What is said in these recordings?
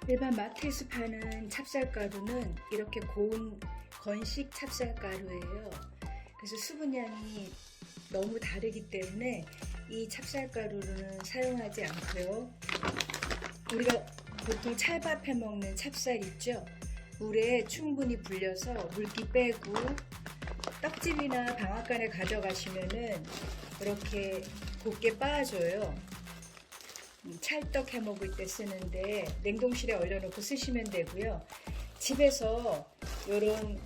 일반 마트에서 파는 찹쌀가루는 이렇게 고운 건식 찹쌀가루예요. 그래서 수분량이 너무 다르기 때문에 이 찹쌀가루는 사용하지 않고요. 우리가 보통 찰밥해 먹는 찹쌀 있죠? 물에 충분히 불려서 물기 빼고 떡집이나 방앗간에 가져가시면은 이렇게 곱게 빻아줘요. 찰떡 해 먹을 때 쓰는데 냉동실에 얼려놓고 쓰시면 되고요. 집에서 이런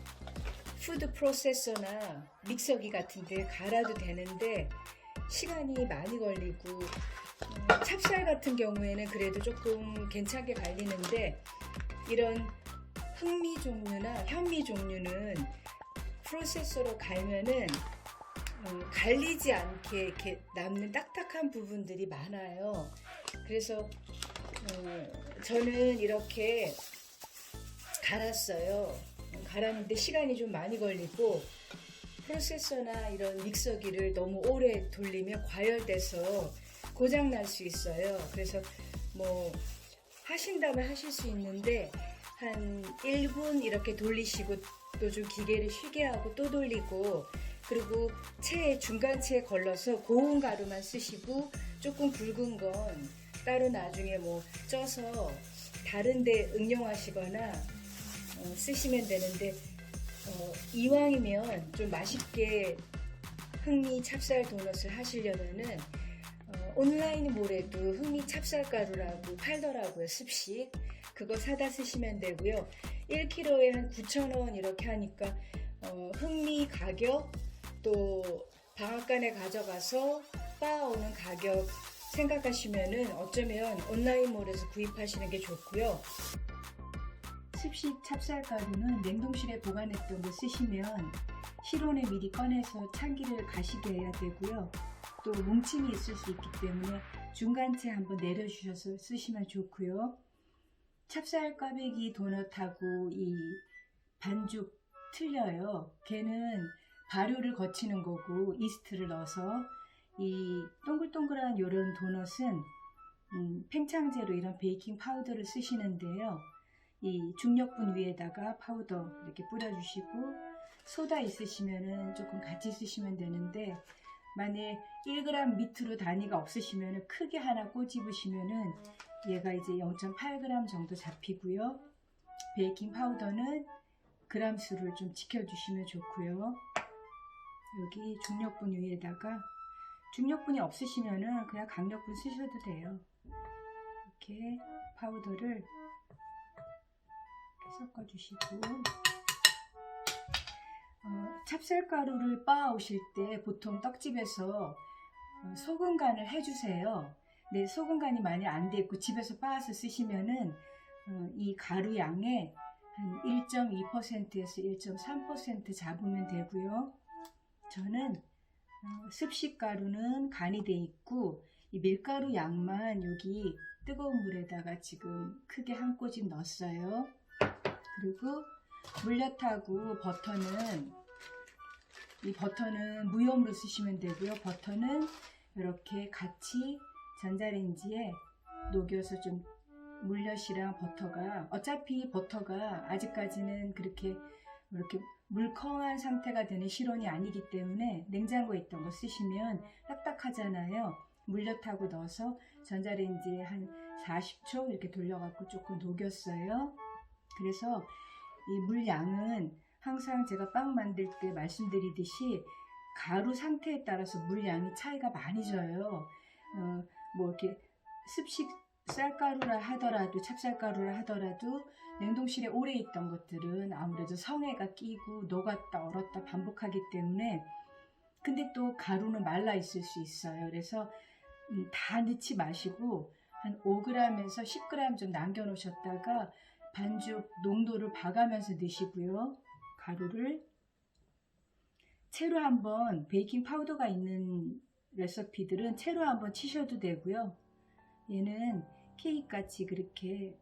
푸드 프로세서나 믹서기 같은 데 갈아도 되는데 시간이 많이 걸리고 찹쌀 같은 경우에는 그래도 조금 괜찮게 갈리는데 이런 흑미 종류나 현미 종류는 프로세서로 갈면은 갈리지 않게 이렇게 남는 딱딱한 부분들이 많아요. 그래서 저는 이렇게 갈았어요. 갈았는데 시간이 좀 많이 걸리고 프로세서나 이런 믹서기를 너무 오래 돌리면 과열돼서 고장 날 수 있어요. 그래서 뭐 하신다면 하실 수 있는데 한 1분 이렇게 돌리시고 또 좀 기계를 쉬게 하고 또 돌리고, 그리고 중간체에 걸러서 고운 가루만 쓰시고 조금 굵은 건 따로 나중에 뭐 쪄서 다른데 응용하시거나 쓰시면 되는데, 이왕이면 좀 맛있게 흑미 찹쌀 도넛을 하시려면은 온라인몰에도 흑미 찹쌀가루라고 팔더라고요. 습식 그거 사다 쓰시면 되고요. 1kg에 한 9,000원 이렇게 하니까 흑미 가격 또 방앗간에 가져가서 빻아오는 가격 생각하시면은 어쩌면 온라인몰에서 구입하시는 게 좋고요. 습식 찹쌀가루는 냉동실에 보관했던 거 쓰시면 실온에 미리 꺼내서 찬기를 가시게 해야 되고요. 또 뭉침이 있을 수 있기 때문에 중간체 한번 내려주셔서 쓰시면 좋고요. 찹쌀 꽈배기 도넛하고 이 반죽 틀려요. 걔는 발효를 거치는 거고 이스트를 넣어서, 이 동글동글한 요런 도넛은 팽창제로 이런 베이킹 파우더를 쓰시는데요. 이 중력분 위에다가 파우더 이렇게 뿌려주시고 소다 있으시면은 조금 같이 쓰시면 되는데, 만약 1g 밑으로 단위가 없으시면 크게 하나 꼬집으시면은 얘가 이제 0.8g 정도 잡히고요. 베이킹 파우더는 그람 수를 좀 지켜주시면 좋고요. 여기 중력분 위에다가, 중력분이 없으시면은 그냥 강력분 쓰셔도 돼요. 이렇게 파우더를 섞어주시고, 찹쌀가루를 빻아오실 때 보통 떡집에서 소금 간을 해주세요. 네, 소금 간이 많이 안 돼 있고 집에서 빻아서 쓰시면은 이 가루 양의 한 1.2%에서 1.3% 잡으면 되고요. 저는 습식 가루는 간이 돼 있고 이 밀가루 양만 여기 뜨거운 물에다가 지금 크게 한 꼬집 넣었어요. 그리고 물엿하고 버터는, 이 버터는 무염으로 쓰시면 되고요. 버터는 이렇게 같이 전자레인지에 녹여서 좀, 물엿이랑 버터가, 어차피 버터가 아직까지는 그렇게 이렇게 물컹한 상태가 되는 실온이 아니기 때문에 냉장고에 있던 거 쓰시면 딱딱하잖아요. 물엿하고 넣어서 전자레인지에 한 40초 이렇게 돌려갖고 조금 녹였어요. 그래서 이 물량은 항상 제가 빵 만들 때 말씀드리듯이 가루 상태에 따라서 물량이 차이가 많이 져요. 뭐 이렇게 습식 쌀가루라 하더라도, 찹쌀가루라 하더라도 냉동실에 오래 있던 것들은 아무래도 성에가 끼고 녹았다 얼었다 반복하기 때문에, 근데 또 가루는 말라 있을 수 있어요. 그래서 다 넣지 마시고 한 5g에서 10g 좀 남겨 놓으셨다가 반죽 농도를 봐가면서 넣으시고요. 가루를 채로 한번, 베이킹 파우더가 있는 레시피들은 채로 한번 치셔도 되고요. 얘는 케이크같이 그렇게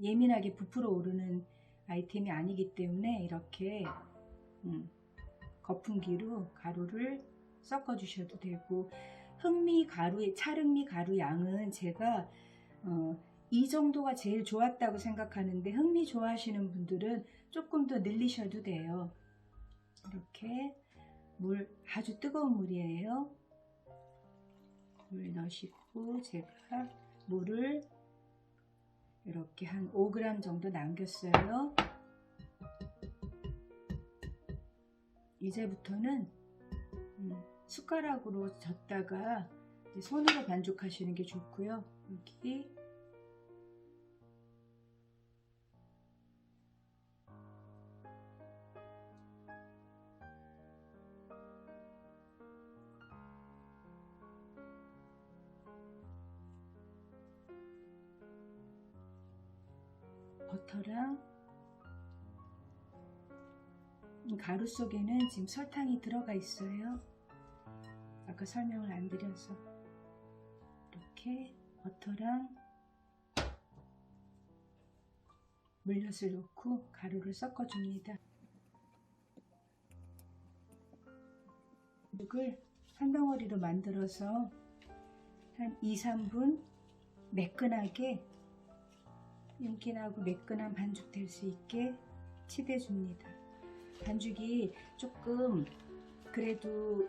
예민하게 부풀어 오르는 아이템이 아니기 때문에 이렇게 거품기로 가루를 섞어 주셔도 되고, 흑미 가루의 찰흑미 가루 양은 제가 이 정도가 제일 좋았다고 생각하는데 흥미 좋아하시는 분들은 조금 더 늘리셔도 돼요. 이렇게 물, 아주 뜨거운 물이에요. 물 넣으시고 제가 물을 이렇게 한 5g 정도 남겼어요. 이제부터는 숟가락으로 젓다가 손으로 반죽하시는 게 좋고요. 여기 버터랑 가루 속에는 지금 설탕이 들어가 있어요. 아까 설명을 안 드려서. 이렇게 버터랑 물엿을 넣고 가루를 섞어줍니다. 반죽을 한 덩어리로 만들어서 한 2~3분 매끈하게 윤기나고 매끈한 반죽 될 수 있게 치대줍니다. 반죽이 조금 그래도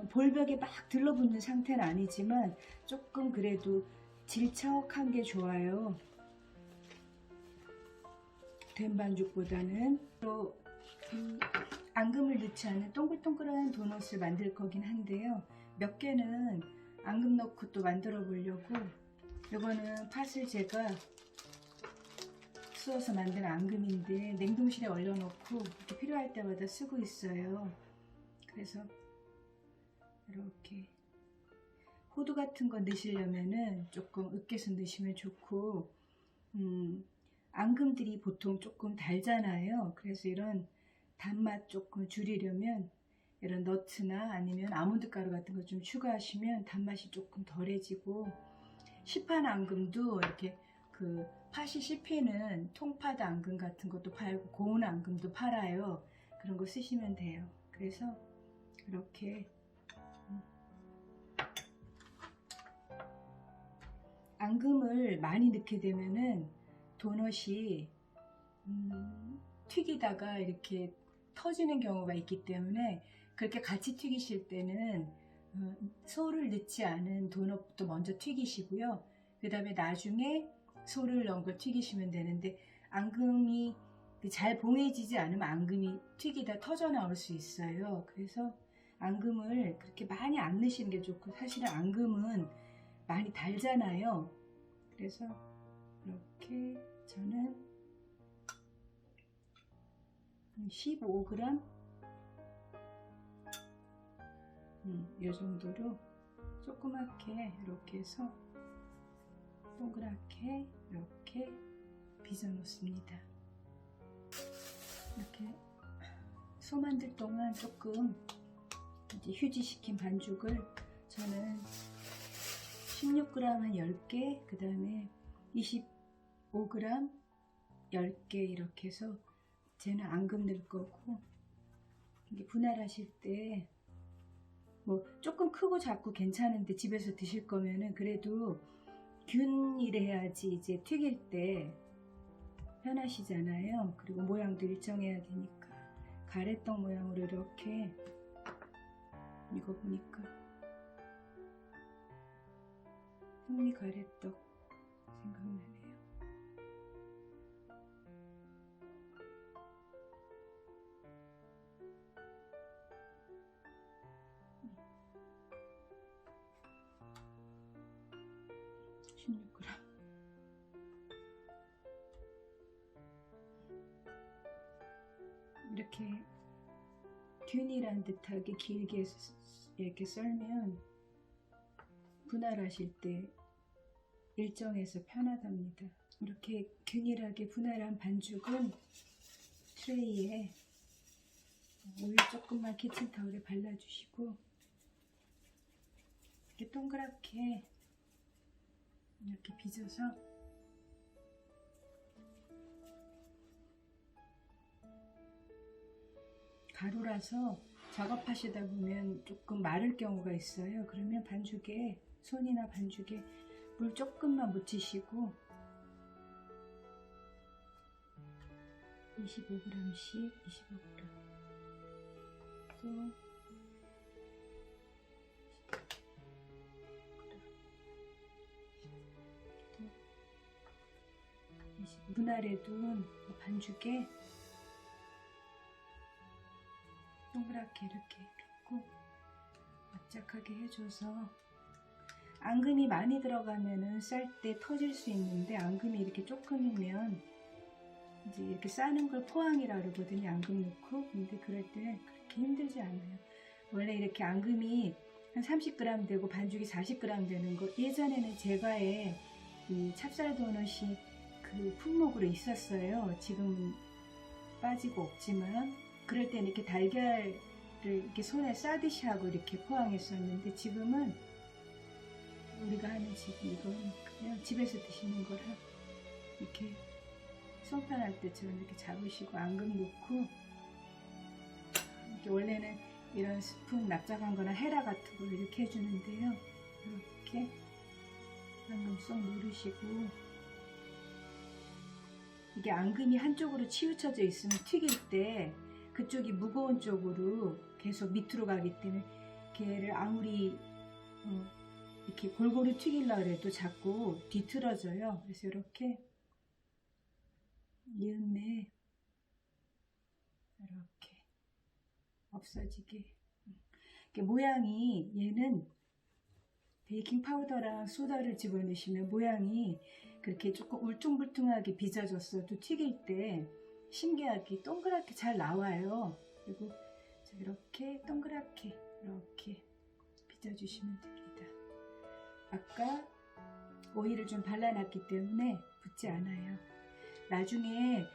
볼벽에 막 들러붙는 상태는 아니지만 조금 그래도 질척한 게 좋아요. 된 반죽보다는. 또 앙금을 넣지 않은 동글동글한 도넛을 만들 거긴 한데요. 몇 개는 앙금 넣고 또 만들어 보려고. 이거는 팥을 제가 쑤어서 만든 앙금인데 냉동실에 얼려놓고 이렇게 필요할 때마다 쓰고 있어요. 그래서 이렇게 호두 같은 거 넣으시려면은 조금 으깨서 넣으시면 좋고, 앙금들이 보통 조금 달잖아요. 그래서 이런 단맛 조금 줄이려면 이런 너트나 아니면 아몬드 가루 같은 거 좀 추가하시면 단맛이 조금 덜해지고, 시판 앙금도 이렇게 그 팥이 씹히는 통팥 앙금 같은 것도 팔고 고운 앙금도 팔아요. 그런 거 쓰시면 돼요. 그래서 이렇게 앙금을 많이 넣게 되면은 도넛이 튀기다가 이렇게 터지는 경우가 있기 때문에 그렇게 같이 튀기실 때는 소를 넣지 않은 도넛부터 먼저 튀기시고요. 그 다음에 나중에 소를 넣은 걸 튀기시면 되는데, 앙금이 잘 봉해지지 않으면 앙금이 튀기다 터져 나올 수 있어요. 그래서 앙금을 그렇게 많이 안 넣으시는 게 좋고, 사실은 앙금은 많이 달잖아요. 그래서 이렇게 저는 15g 이 정도로 조그맣게 이렇게 해서 동그랗게 이렇게 빚어 놓습니다. 이렇게 소 만들 동안 조금 이제 휴지시킨 반죽을 저는 16g 한 10개, 그 다음에 25g 10개 이렇게 해서, 쟤는 앙금 넣을 거고, 이게 분할하실 때 뭐 조금 크고 작고 괜찮은데 집에서 드실 거면은 그래도 균일해야지 이제 튀길 때 편하시잖아요. 그리고 모양도 일정해야 되니까. 가래떡 모양으로 이렇게, 이거 보니까 흥미 가래떡 생각나네요. 이렇게 균일한 듯하게 길게 이렇게 썰면 분할하실 때 일정해서 편하답니다. 이렇게 균일하게 분할한 반죽은 트레이에 우유 조금만 키친타올에 발라주시고, 이렇게 동그랗게 이렇게 빚어서 가루라서 작업하시다 보면 조금 마를 경우가 있어요. 그러면 반죽에, 손이나 반죽에 물 조금만 묻히시고 25g씩 25g 또 분할에 둔 반죽에 동그랗게 이렇게 펴고 납작하게 해줘서 앙금이 많이 들어가면은 쌀 때 터질 수 있는데 앙금이 이렇게 조금이면 이제 이렇게 싸는 걸 포항이라 그러거든요. 앙금 넣고. 근데 그럴 때 그렇게 힘들지 않아요. 원래 이렇게 앙금이 한 30g 되고 반죽이 40g 되는 거 예전에는 제가에 이 찹쌀 도넛이 그 품목으로 있었어요. 지금은 빠지고 없지만 그럴 때는 이렇게 달걀을 이렇게 손에 싸듯이 하고 이렇게 포항했었는데 지금은 우리가 하는 지금 이건 그냥 집에서 드시는 거라 이렇게 송편할 때처럼 이렇게 잡으시고 앙금 넣고 이렇게 원래는 이런 스푼 납작한 거나 헤라 같은 걸 이렇게 해주는데요. 이렇게 앙금 쏙 누르시고 이게 앙금이 한쪽으로 치우쳐져 있으면 튀길 때 그쪽이 무거운 쪽으로 계속 밑으로 가기 때문에 걔를 아무리 이렇게 골고루 튀기려고 해도 자꾸 뒤틀어져요. 그래서 이렇게 이음에 이렇게 없어지게 모양이 얘는 베이킹 파우더랑 소다를 집어넣으시면 모양이 그렇게 조금 울퉁불퉁하게 빚어졌어도 튀길 때 신기하게 동그랗게 잘 나와요. 그리고 이렇게 동그랗게 이렇게 빚어주시면 됩니다. 아까 오일을 좀 발라놨기 때문에 붙지 않아요. 나중에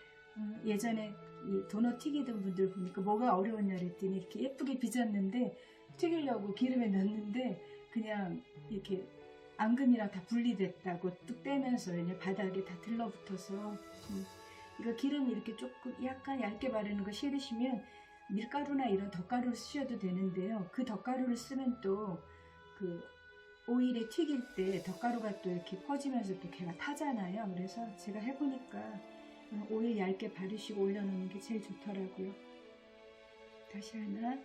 예전에 이 도넛 튀기던 분들 보니까 뭐가 어려웠냐 그랬더니 이렇게 예쁘게 빚었는데 튀기려고 기름에 넣었는데 그냥 이렇게 앙금이랑 다 분리됐다고 뚝 떼면서 그냥 바닥에 다 들러붙어서 이거 기름 이렇게 조금 약간 얇게 바르는 거 싫으시면 밀가루나 이런 덧가루를 쓰셔도 되는데요. 그 덧가루를 쓰면 또 그 오일에 튀길 때 덧가루가 또 이렇게 퍼지면서 또 걔가 타잖아요. 그래서 제가 해보니까 오일 얇게 바르시고 올려놓는 게 제일 좋더라고요. 다시 하나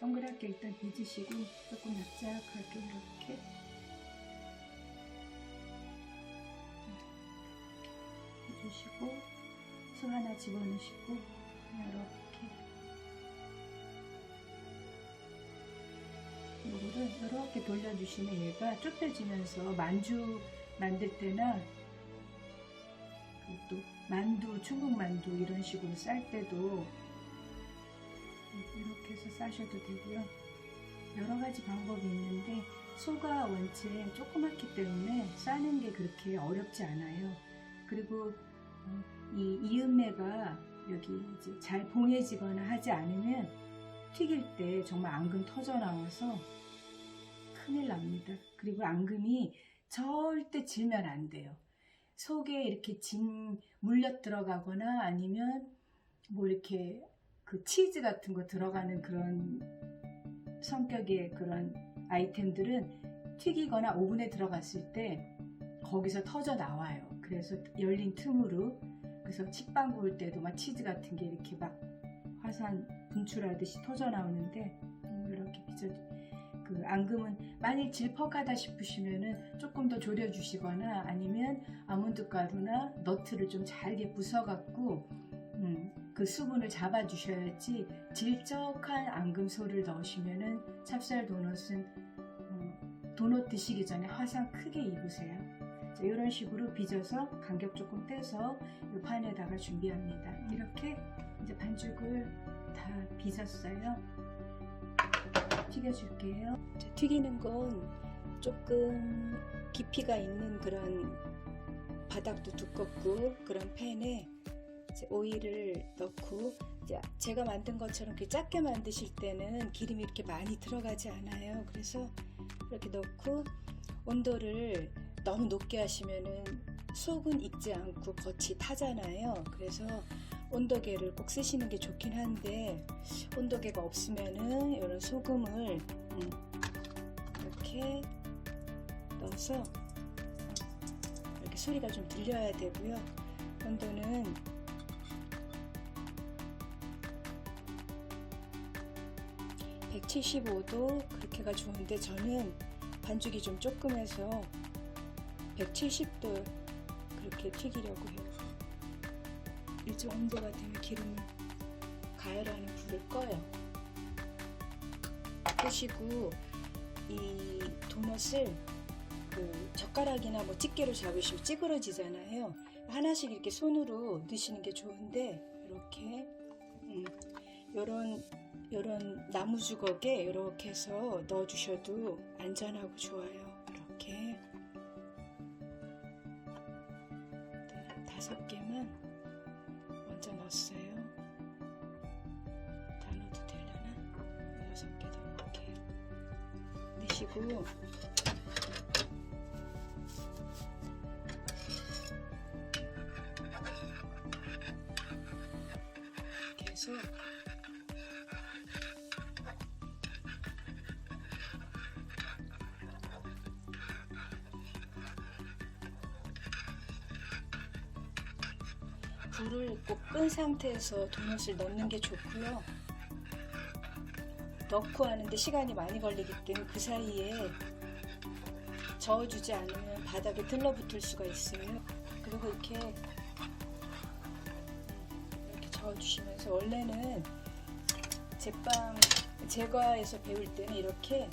동그랗게 일단 빚으시고 조금 납작하게 이렇게 해주시고 수 하나 집어넣으시고 이렇게 요거를 이렇게 돌려주시면 얘가 좁혀지면서 만주 만들 때나 또 만두, 중국 만두 이런 식으로 쌀 때도 이렇게 해서 싸셔도 되고요. 여러 가지 방법이 있는데 소가 원체 조그맣기 때문에 싸는 게 그렇게 어렵지 않아요. 그리고 이 이음매가 여기 이제 잘 봉해지거나 하지 않으면 튀길 때 정말 앙금 터져 나와서 큰일 납니다. 그리고 앙금이 절대 질면 안 돼요. 속에 이렇게 진 물엿 들어가거나 아니면 뭐 이렇게 그 치즈 같은 거 들어가는 그런 성격의 그런 아이템들은 튀기거나 오븐에 들어갔을 때 거기서 터져 나와요. 그래서 열린 틈으로 그래서 식빵 구울 때도 막 치즈 같은 게 이렇게 막 화산 분출하듯이 터져 나오는데 이렇게 그 앙금은 만일 질퍽하다 싶으시면은 조금 더 졸여 주시거나 아니면 아몬드 가루나 너트를 좀 잘게 부숴 갖고 그 수분을 잡아 주셔야지 질적한 앙금소를 넣으시면은 찹쌀 도넛은 도넛 드시기 전에 화상 크게 입으세요. 자, 이런 식으로 빚어서 간격 조금 떼서 이 판에다가 준비합니다. 이렇게 이제 반죽을 다 빚었어요. 튀겨줄게요. 자, 튀기는 건 조금 깊이가 있는 그런 바닥도 두껍고 그런 팬에 이제 오일을 넣고 이제 제가 만든 것처럼 이렇게 작게 만드실 때는 기름이 이렇게 많이 들어가지 않아요. 그래서 이렇게 넣고 온도를 너무 높게 하시면은 속은 익지 않고 겉이 타잖아요. 그래서 온도계를 꼭 쓰시는 게 좋긴 한데 온도계가 없으면은 이런 소금을 이렇게 넣어서 이렇게 소리가 좀 들려야 되고요. 온도는 175도 그렇게가 좋은데 저는 반죽이 좀 조금 해서 170도 그렇게 튀기려고 해요. 일정 온도가 되면 기름을 가열하는 불을 꺼요. 끄시고 이 도넛을 그 젓가락이나 뭐 집게로 잡으시면 찌그러지잖아요. 하나씩 이렇게 손으로 넣으시는 게 좋은데 이렇게 요런 나무 주걱에 이렇게 해서 넣어 주셔도 안전하고 좋아요. 이렇게 5개만 먼저 넣었어요. 다 넣어도 되려나? 6개 더 넣을게요. 넣으시고 이렇게 해서 불을 꼭 끈 상태에서 도넛을 넣는 게 좋고요. 넣고 하는데 시간이 많이 걸리기 때문에 그 사이에 저어주지 않으면 바닥에 들러붙을 수가 있어요. 그리고 이렇게 저어주시면서, 원래는 제빵 제과에서 배울 때는 이렇게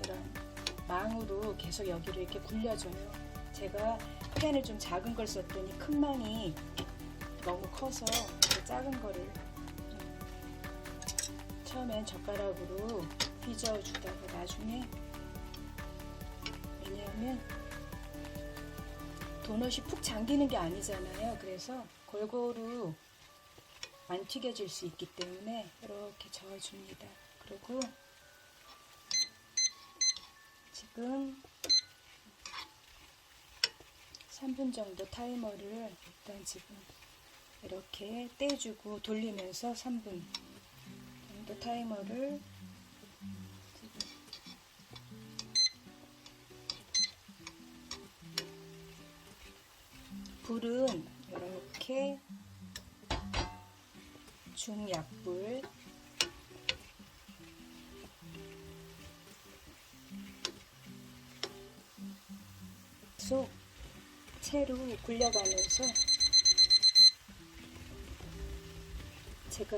이런 망으로 계속 여기를 이렇게 굴려줘요. 제가 팬을 좀 작은 걸 썼더니 큰 망이 너무 커서 작은 거를 처음엔 젓가락으로 휘저어주다가 나중에, 왜냐하면 도넛이 푹 잠기는 게 아니잖아요. 그래서 골고루 안 튀겨질 수 있기 때문에 이렇게 저어줍니다. 그리고 지금 3분 정도 타이머를 일단 지금 이렇게 떼주고 돌리면서 3분 정도 타이머를 지금 불은 이렇게 중약불 계속 채로 굴려가면서, 제가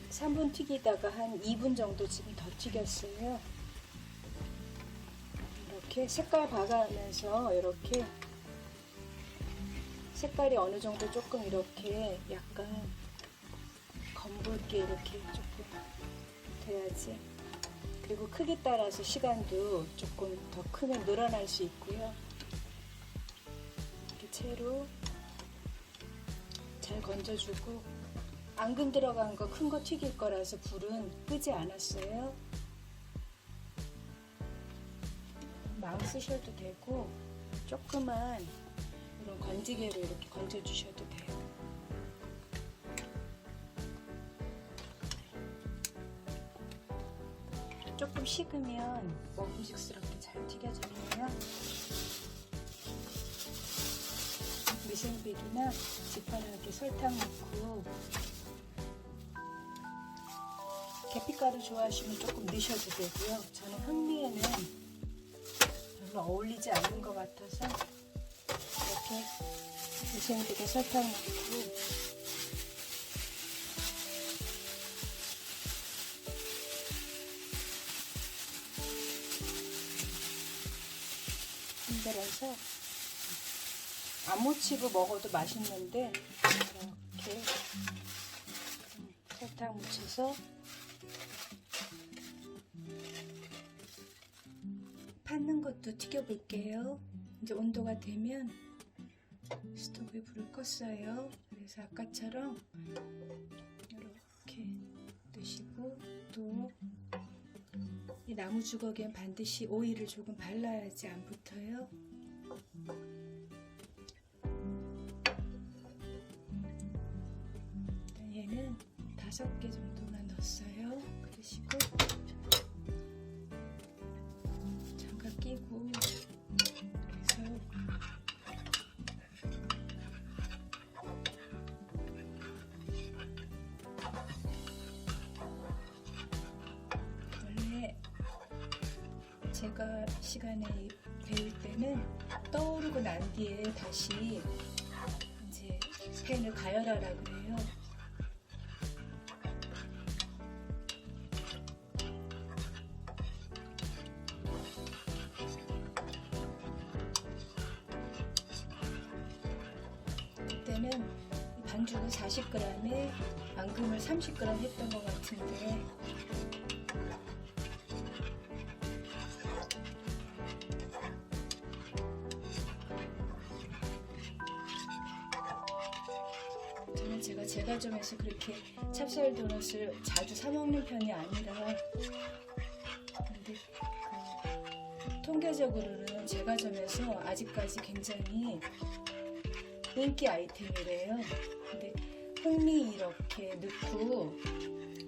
3분 튀기다가 한 2분 정도 지금 더 튀겼어요. 이렇게 색깔 봐가면서 이렇게 색깔이 어느 정도 조금 이렇게 약간 검붉게 이렇게 조금 돼야지. 그리고 크기 따라서 시간도 조금 더 크면 늘어날 수 있고요. 이렇게 채로 잘 건져주고, 앙금 들어간 거 큰 거 튀길 거라서 불은 끄지 않았어요. 망 쓰셔도 되고 조그만 이런 건지개로 이렇게 건져주셔도 돼요. 조금 식으면 먹음직스럽게 잘 튀겨지고요. 미생비리나 지퍼락에 설탕 넣고, 계피가루 좋아하시면 조금 넣으셔도 되고요. 저는 흑미에는 별로 어울리지 않는 것 같아서 이렇게 미생비리 설탕 넣고 흔들어서, 안 묻히고 먹어도 맛있는데 이렇게 설탕 묻혀서 팥는 것도 튀겨볼게요. 이제 온도가 되면 스토브에 불을 껐어요. 그래서 아까처럼 이렇게 넣으시고, 또 이 나무 주걱엔 반드시 오일을 조금 발라야지 안 붙어요. 얘는 5개 정도만 넣었어요. 그러시고 장갑 끼고, 그래서 제가 시간에 배울 때는 떠오르고 난 뒤에 다시 이제 팬을 가열하라 그래요. 그때는 반죽은 40g에 앙금을 30g 했던 것 같은데 저는 제가 제과점에서 그렇게 찹쌀 도넛을 자주 사 먹는 편이 아니라 근데 통계적으로는 제과점에서 아직까지 굉장히 인기 아이템이래요. 근데 흑미 이렇게 넣고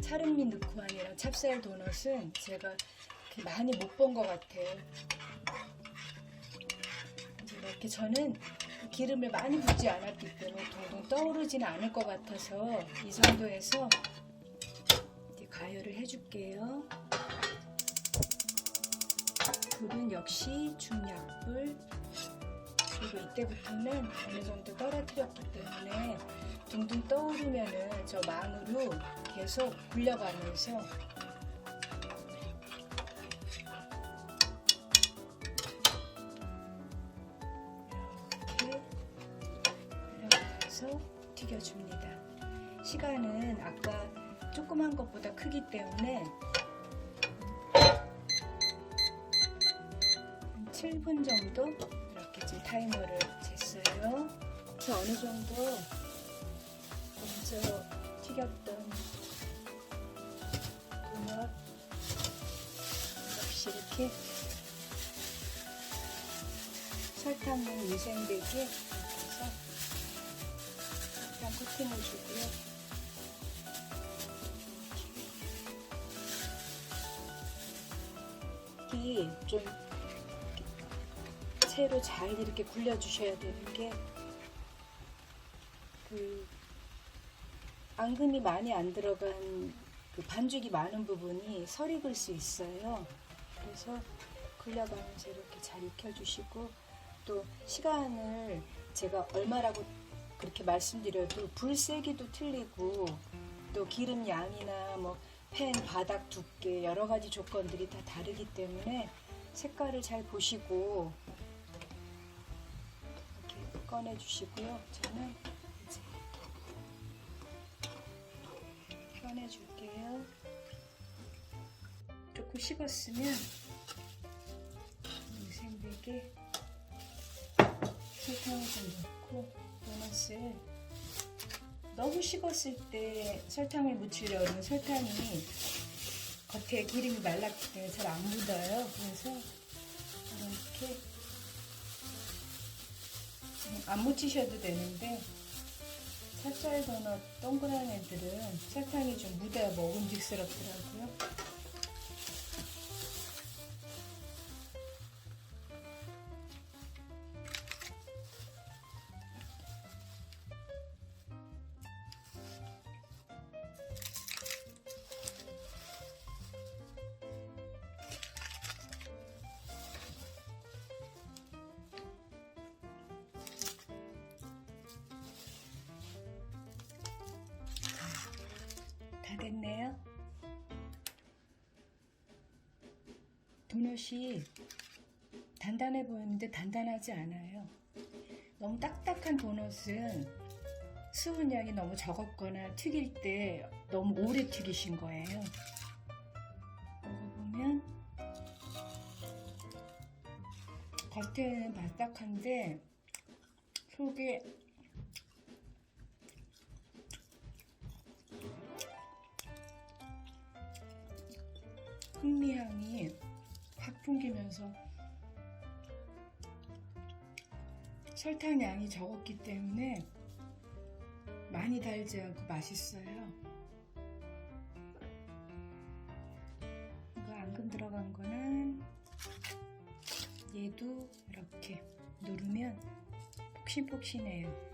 찰은미 넣고 아니라 찹쌀 도넛은 제가 이렇게 많이 못 본 것 같아요. 이렇게 저는 기름을 많이 붓지 않았기 때문에 동동 떠오르지는 않을 것 같아서 이 정도에서 이제 가열을 해줄게요. 불은 역시 중약불. 그리고 이때부터는 어느 정도 떨어뜨렸기 때문에 둥둥 떠오르면은 저 망으로 계속 굴려가면서 이렇게 굴려가면서 튀겨줍니다. 시간은 아까 조그만 것보다 크기 때문에 7분 정도 이렇게 지금 타이머를 쟀어요. 그래서 어느 정도 먼저 튀겼던 도넛 역시 이렇게 설탕을 위생되게 이렇게 해서 설탕 코팅을 주고요. 좀 채로 잘 이렇게 굴려주셔야 되는 게 앙금이 많이 안 들어간 반죽이 많은 부분이 설익을 수 있어요. 그래서 굴려가면서 이렇게 잘 익혀주시고 또 시간을 제가 얼마라고 그렇게 말씀드려도 불 세기도 틀리고 또 기름 양이나 뭐 팬 바닥 두께 여러 가지 조건들이 다 다르기 때문에 색깔을 잘 보시고 이렇게 꺼내 주시고요. 저는 이제 꺼내 줄게요. 조금 식었으면 위생되게 설탕을 좀 넣고 도넛을 너무 식었을 때 설탕을 묻히려고 하면 설탕이 겉에 기름이 말랐기 때문에 잘 안 묻어요. 그래서 이렇게 안 묻히셔도 되는데 찹쌀 도넛 동그란 애들은 설탕이 좀 묻어야 먹음직스럽더라고요. 다 됐네요. 도넛이 단단해 보이는데 단단하지 않아요. 너무 딱딱한 도넛은 수분량이 너무 적었거나 튀길 때 너무 오래 튀기신 거예요. 먹어보면 겉에는 바삭한데 속에 흑미향이 확 풍기면서 설탕 양이 적었기 때문에 많이 달지 않고 맛있어요. 이거 앙금 들어간 거는 얘도 이렇게 누르면 폭신폭신해요.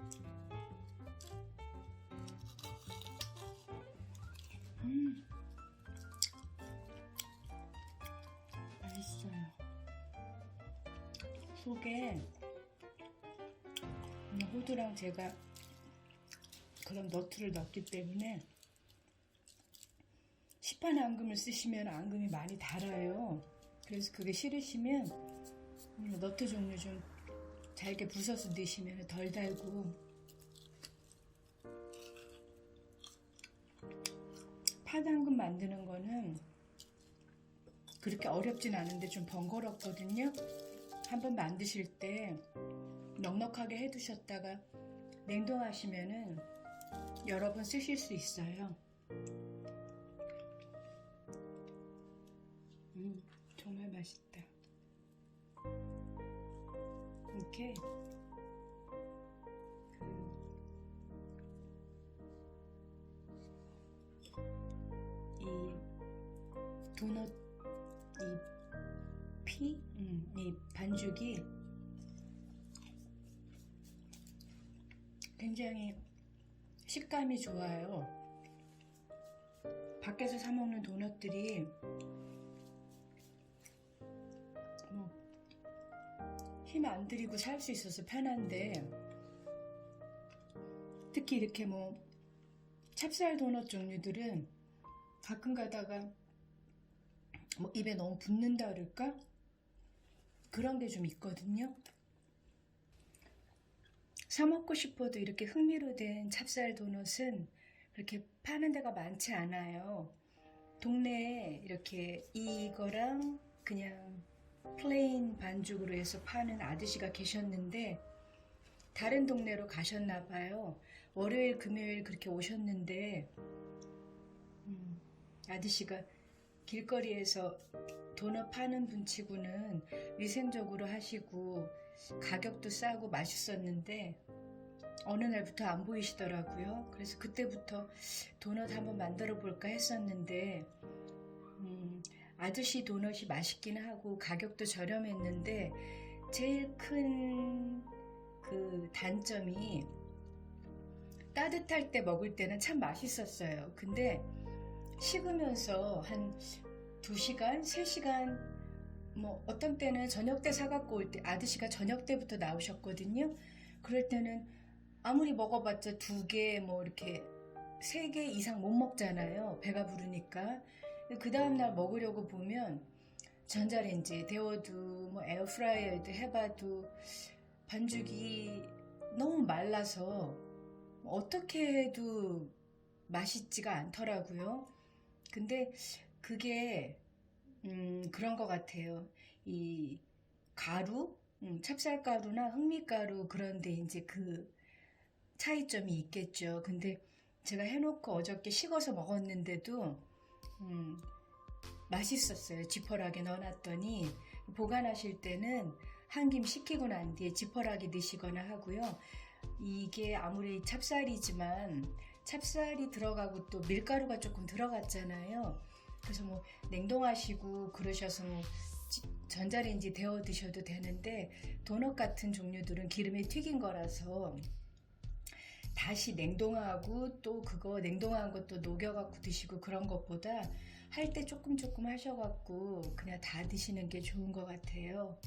맛있어요. 속에 호두랑 제가 그런 너트를 넣었기 때문에 시판 앙금을 쓰시면 앙금이 많이 달아요. 그래서 그게 싫으시면 너트 종류 좀 잘게 부숴서 넣으시면 덜 달고, 팥 앙금 만드는 거는 그렇게 어렵진 않은데 좀 번거롭거든요. 한번 만드실 때 넉넉하게 해두셨다가 냉동하시면은 여러 번 쓰실 수 있어요. 정말 맛있다. 이렇게 이 도넛 이 반죽이 굉장히 식감이 좋아요. 밖에서 사 먹는 도넛들이 힘 안 들이고 살 수 있어서 편한데, 특히 이렇게 찹쌀 도넛 종류들은 가끔 가다가 입에 너무 붙는다 그럴까? 그런 게 좀 있거든요. 사 먹고 싶어도 이렇게 흥미로 된 찹쌀 도넛은 그렇게 파는 데가 많지 않아요. 동네에 이렇게 이거랑 그냥 플레인 반죽으로 해서 파는 아저씨가 계셨는데 다른 동네로 가셨나 봐요. 월요일 금요일 그렇게 오셨는데 아저씨가 길거리에서 도넛 파는 분치고는 위생적으로 하시고 가격도 싸고 맛있었는데 어느 날부터 안 보이시더라고요. 그래서 그때부터 도넛 한번 만들어 볼까 했었는데 아저씨 도넛이 맛있긴 하고 가격도 저렴했는데 제일 큰 그 단점이 따뜻할 때 먹을 때는 참 맛있었어요. 근데 식으면서 한 2시간, 3시간 어떤 때는 저녁 때 사갖고 올 때 아저씨가 저녁 때부터 나오셨거든요. 그럴 때는 아무리 먹어봤자 2개 이렇게 3개 이상 못 먹잖아요. 배가 부르니까. 그 다음날 먹으려고 보면 전자레인지에 데워도 에어프라이어에도 해봐도 반죽이 너무 말라서 어떻게 해도 맛있지가 않더라고요. 근데 그게 그런 것 같아요. 이 가루, 찹쌀가루나 흑미가루 그런데 이제 그 차이점이 있겠죠. 근데 제가 해놓고 어저께 식어서 먹었는데도 맛있었어요. 지퍼락에 넣어놨더니 보관하실 때는 한 김 식히고 난 뒤에 지퍼락에 넣으시거나 하고요. 이게 아무리 찹쌀이지만 찹쌀이 들어가고 또 밀가루가 조금 들어갔잖아요. 그래서 냉동하시고 그러셔서 전자레인지 데워 드셔도 되는데 도넛 같은 종류들은 기름에 튀긴 거라서 다시 냉동하고 또 그거 냉동한 것도 녹여갖고 드시고 그런 것보다 할 때 조금 하셔갖고 그냥 다 드시는 게 좋은 것 같아요.